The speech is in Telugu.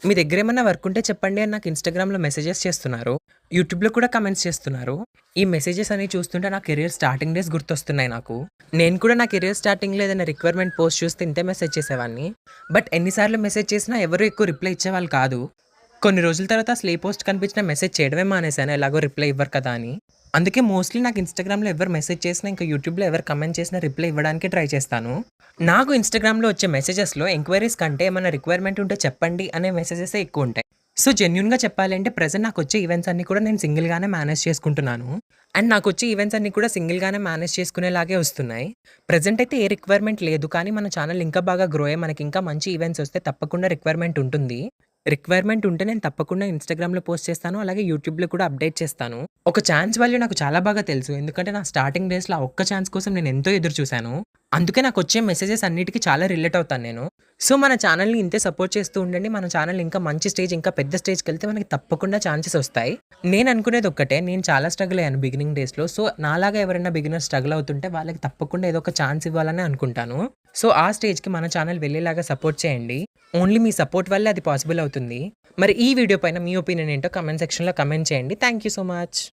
మీ దగ్గరేమన్నా వర్క్ ఉంటే చెప్పండి అని నాకు ఇన్‌స్టాగ్రామ్‌లో మెసేజెస్ చేస్తున్నారు. యూట్యూబ్‌లో కూడా కామెంట్స్ చేస్తున్నారు. ఈ మెసేజెస్ అన్ని చూస్తుంటే నా కెరియర్ స్టార్టింగ్ డేస్ గుర్తొస్తున్నాయి నాకు. నేను కూడా నా కెరియర్ స్టార్టింగ్‌లో ఏదైనా రిక్వైర్మెంట్ పోస్ట్ చూస్తే ఇంతే మెసేజ్ చేసేవాడిని. బట్ ఎన్ని సార్లు మెసేజ్ చేసినా ఎవరు ఎక్కువ రిప్లై ఇచ్చేవాళ్ళు కాదు. కొన్ని రోజుల తర్వాత అసలు ఏ పోస్ట్ కనిపించినా మెసేజ్ చేయడమే మానేశాను. ఎలాగో రిప్లై ఇవ్వరు కదా అని. అందుకే మోస్ట్‌లీ నాకు ఇన్‌స్టాగ్రామ్‌లో ఎవరు మెసేజ్ చేసినా, ఇంకా యూట్యూబ్‌లో ఎవరు కామెంట్ చేసినా రిప్లై ఇవ్వడానికే ట్రై చేస్తాను. నాకు ఇన్‌స్టాగ్రామ్‌లో వచ్చే మెసేజెస్‌లో ఎంక్వైరీస్ కంటే ఏమన్నా రిక్వైర్మెంట్ ఉంటే చెప్పండి అనే మెసేజెసే ఎక్కువుంటాయి. సో, జెన్యూన్‌గా చెప్పాలంటే ప్రెజెంట్ నాకొచ్చే ఈవెంట్స్ అన్నీ కూడా నేను సింగిల్‌గానే మేనేజ్ చేసుకుంటున్నాను. అండ్ నాకొచ్చే ఈవెంట్స్ అన్నీ కూడా సింగిల్‌గానే మేనేజ్ చేసుకునేలాగే వస్తున్నాయి. ప్రెజెంట్ అయితే ఏ రిక్వైర్మెంట్ లేదు. కానీ మన ఛానెల్ ఇంకా బాగా గ్రో అయ్యి మనకింకా మంచి ఈవెంట్స్ వస్తే తప్పకుండా రిక్వైర్మెంట్ ఉంటుంది. రిక్వైర్మెంట్ ఉంటే నేను తప్పకుండా ఇన్‌స్టాగ్రామ్‌లో పోస్ట్ చేస్తాను. అలాగే యూట్యూబ్‌లో కూడా అప్డేట్ చేస్తాను. ఒక ఛాన్స్ వాల్యూ నాకు చాలా బాగా తెలుసు. ఎందుకంటే నా స్టార్టింగ్ డేస్‌లో ఆ ఒక్క ఛాన్స్ కోసం నేను ఎంతో ఎదురు చూసాను. అందుకే నాకొచ్చే మెసేజెస్ అన్నిటికి చాలా రిలేట్ అవుతాను నేను. సో, మన ఛానెల్‌ని ఇంతే సపోర్ట్ చేస్తూ ఉండండి. మన ఛానెల్ ఇంకా మంచి స్టేజ్, ఇంకా పెద్ద స్టేజ్‌కెళ్తే మనకి తప్పకుండా ఛాన్సెస్ ఒస్తాయి. నేను అనుకునేది ఒక్కటే, నేను చాలా స్ట్రగుల్ అయ్యాను బిగినింగ్ డేస్‌లో. సో, నాలాగా ఎవరైనా బిగినర్స్ స్ట్రగుల్ అవుతుంటే వాళ్ళకి తప్పకుండా ఏదో ఒక ఛాన్స్ ఇవ్వాలనే అనుకుంటాను. సో, ఆ స్టేజ్‌కి మన ఛానెల్ వెళ్ళేలాగా సపోర్ట్ చేయండి. ఓన్లీ మీ సపోర్ట్ వల్లే అది పాసిబుల్ అవుతుంది. మరి ఈ వీడియో పైన మీ ఒపీనియన్ ఏంటో కామెంట్ సెక్షన్‌లో కామెంట్ చేయండి. Thank you so much.